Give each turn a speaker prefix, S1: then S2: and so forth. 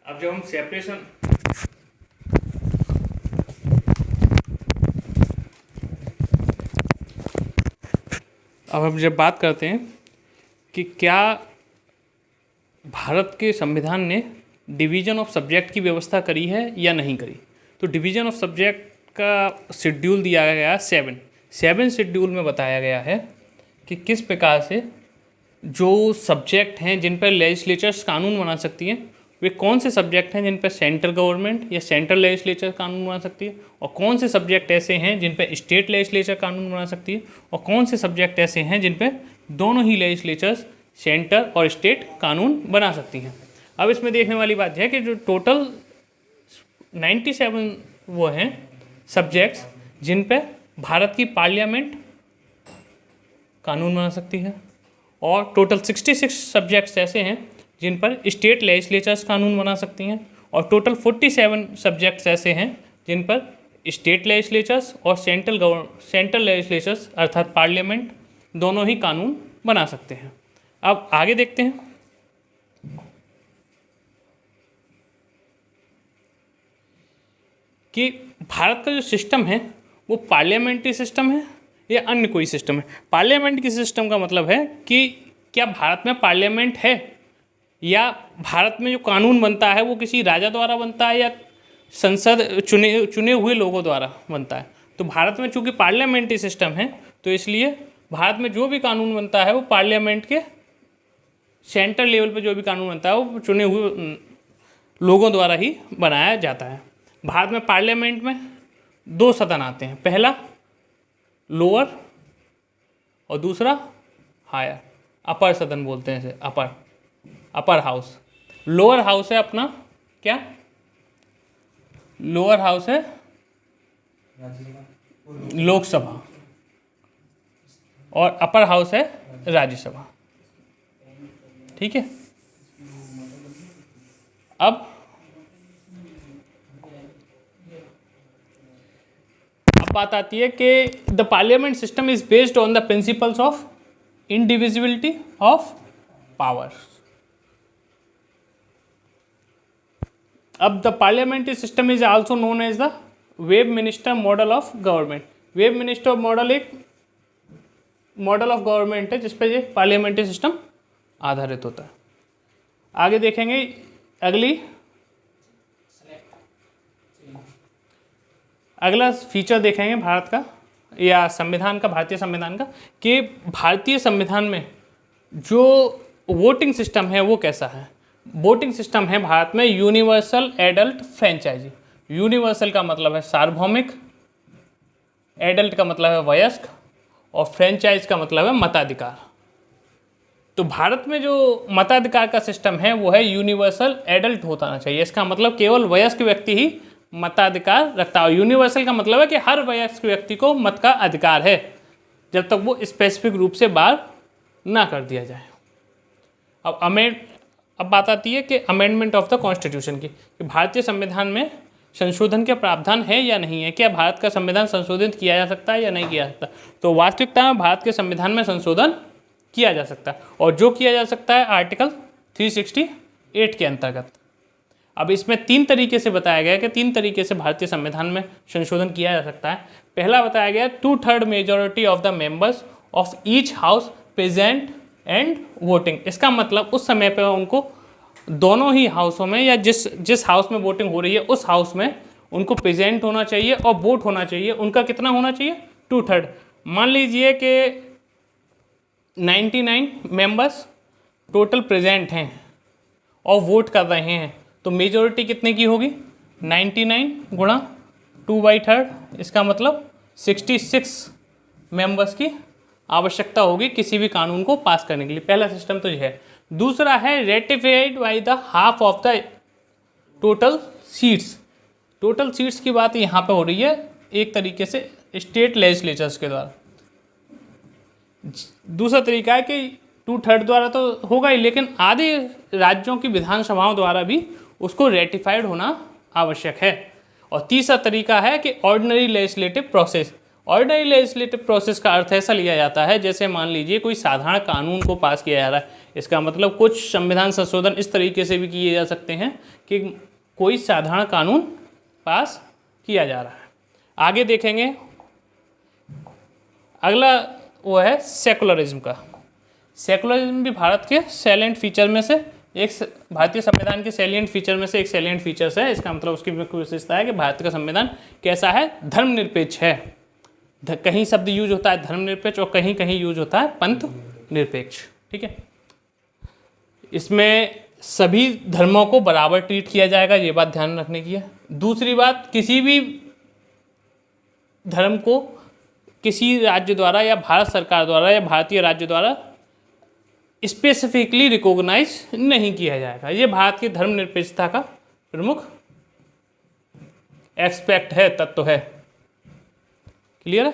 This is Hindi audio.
S1: अब जब हम सेपरेशन अब हम जब बात करते हैं कि क्या भारत के संविधान ने डिवीज़न ऑफ सब्जेक्ट की व्यवस्था करी है या नहीं करी, तो डिवीज़न ऑफ सब्जेक्ट का शेड्यूल दिया गया है 7 शेड्यूल में बताया गया है कि किस प्रकार से जो सब्जेक्ट हैं जिन पर लेजिस्लेचर्स कानून बना सकती हैं वे कौन से सब्जेक्ट हैं जिन पर सेंट्रल गवर्नमेंट या सेंट्रल लेजिस्लेचर कानून बना सकती है, और कौन से सब्जेक्ट ऐसे हैं जिन पर स्टेट लेजिस्लेचर कानून बना सकती है, और कौन से सब्जेक्ट ऐसे हैं जिन पर दोनों ही लेजिस्लेचर्स सेंटर और स्टेट कानून बना सकती हैं। अब इसमें देखने वाली बात है कि जो टोटल 97 वो हैं सब्जेक्ट्स जिन पे भारत की पार्लियामेंट कानून बना सकती है, और टोटल 66 सब्जेक्ट्स ऐसे हैं जिन पर स्टेट लेजिस्लेचर्स कानून बना सकती हैं, और टोटल 47 सब्जेक्ट्स ऐसे हैं जिन पर स्टेट लेजिस्लेचर्स और सेंट्रल लेजिस्लेचर्स अर्थात पार्लियामेंट दोनों ही कानून बना सकते हैं। अब आगे देखते हैं कि भारत का जो सिस्टम है वो पार्लियामेंट्री सिस्टम है या अन्य कोई सिस्टम है। पार्लियामेंट की सिस्टम का मतलब है कि क्या भारत में पार्लियामेंट है या भारत में जो कानून बनता है वो किसी राजा द्वारा बनता है या संसद चुने हुए लोगों द्वारा बनता है। तो भारत में चूंकि पार्लियामेंट्री सिस्टम है तो इसलिए भारत में जो भी कानून बनता है वो पार्लियामेंट के सेंट्रल लेवल पे जो भी कानून बनता है वो चुने हुए लोगों द्वारा ही बनाया जाता है। भारत में पार्लियामेंट में 2 सदन आते हैं, पहला लोअर और दूसरा हायर, अपर सदन बोलते हैं इसे, अपर हाउस। लोअर हाउस है अपना क्या, लोअर हाउस है लोकसभा और अपर हाउस है राज्यसभा, ठीक है। अब बात आती है कि the parliament system is based on the principles of indivisibility of powers. अब the parliamentary system is also known as the Westminster model of government. Westminster model एक मॉडल ऑफ गवर्नमेंट है जिसपे ये पार्लियामेंट्री सिस्टम आधारित होता है। आगे देखेंगे अगला फीचर देखेंगे भारत का या संविधान का, भारतीय संविधान का, कि भारतीय संविधान में जो वोटिंग सिस्टम है वो कैसा है। वोटिंग सिस्टम है भारत में यूनिवर्सल एडल्ट फ्रेंचाइजी। यूनिवर्सल का मतलब है सार्वभौमिक, एडल्ट का मतलब है वयस्क, और फ्रेंचाइज का मतलब है मताधिकार। तो भारत में जो मताधिकार का सिस्टम है वो है यूनिवर्सल एडल्ट होना चाहिए। इसका मतलब केवल वयस्क व्यक्ति ही मताधिकार रखता है। यूनिवर्सल का मतलब है कि हर वयस्क व्यक्ति को मत का अधिकार है जब तक वो स्पेसिफिक रूप से बाहर ना कर दिया जाए। अब बात आती है कि अमेंडमेंट ऑफ द कॉन्स्टिट्यूशन की, कि भारतीय संविधान में संशोधन के प्रावधान है या नहीं है, क्या भारत का संविधान संशोधित किया जा सकता है या नहीं किया जा सकता। तो वास्तविकता में भारत के संविधान में संशोधन किया जा सकता है, और जो किया जा सकता है आर्टिकल 368 के अंतर्गत। अब इसमें 3 तरीके से बताया गया है कि 3 तरीके से भारतीय संविधान में संशोधन किया जा सकता है। पहला बताया गया 2/3 majority of the members of each house present and voting. इसका मतलब उस समय पर उनको दोनों ही हाउसों में या जिस हाउस में वोटिंग हो रही है उस हाउस में उनको प्रेजेंट होना चाहिए और वोट होना चाहिए। उनका कितना होना चाहिए, 2/3। मान लीजिए कि 99 मेंबर्स टोटल प्रेजेंट हैं और वोट कर रहे हैं, तो मेजॉरिटी कितने की होगी, 99 गुणा 2/3। इसका मतलब 66 मेंबर्स की आवश्यकता होगी किसी भी कानून को पास करने के लिए। पहला सिस्टम तो यह है। दूसरा है ratified by the half of the total seats. Total seats की बात यहाँ पे हो रही है एक तरीके से स्टेट लेजिस्लेचर्स के द्वारा। दूसरा तरीका है कि 2/3 द्वारा तो होगा ही, लेकिन आधे राज्यों की विधानसभाओं द्वारा भी उसको रेटिफाइड होना आवश्यक है। और तीसरा तरीका है कि ordinary legislative process. Ordinary legislative process का अर्थ ऐसा लिया जाता है जैसे मान लीजिए कोई साधारण कानून को पास किया जा रहा है। इसका मतलब कुछ संविधान संशोधन इस तरीके से भी किए जा सकते हैं कि कोई साधारण कानून पास किया जा रहा है। आगे देखेंगे, अगला वो है सेकुलरिज्म का। सेकुलरिज्म भी भारत के सैलेंट फीचर में से एक, भारतीय संविधान के सैलिएंट फीचर में से एक सैलिएंट फीचर्स है। इसका मतलब उसकी मुख्य विशेषता है कि भारत का संविधान कैसा है, धर्मनिरपेक्ष है। कहीं शब्द यूज होता है धर्मनिरपेक्ष और कहीं कहीं यूज होता है पंथ निरपेक्ष। ठीक है, इसमें सभी धर्मों को बराबर ट्रीट किया जाएगा, ये बात ध्यान रखने की है। दूसरी बात, किसी भी धर्म को किसी राज्य द्वारा या भारत सरकार द्वारा या भारतीय राज्य द्वारा स्पेसिफिकली रिकॉग्नाइज नहीं किया जाएगा। ये भारत की धर्मनिरपेक्षता का प्रमुख एस्पेक्ट है, तत्व है। क्लियर है?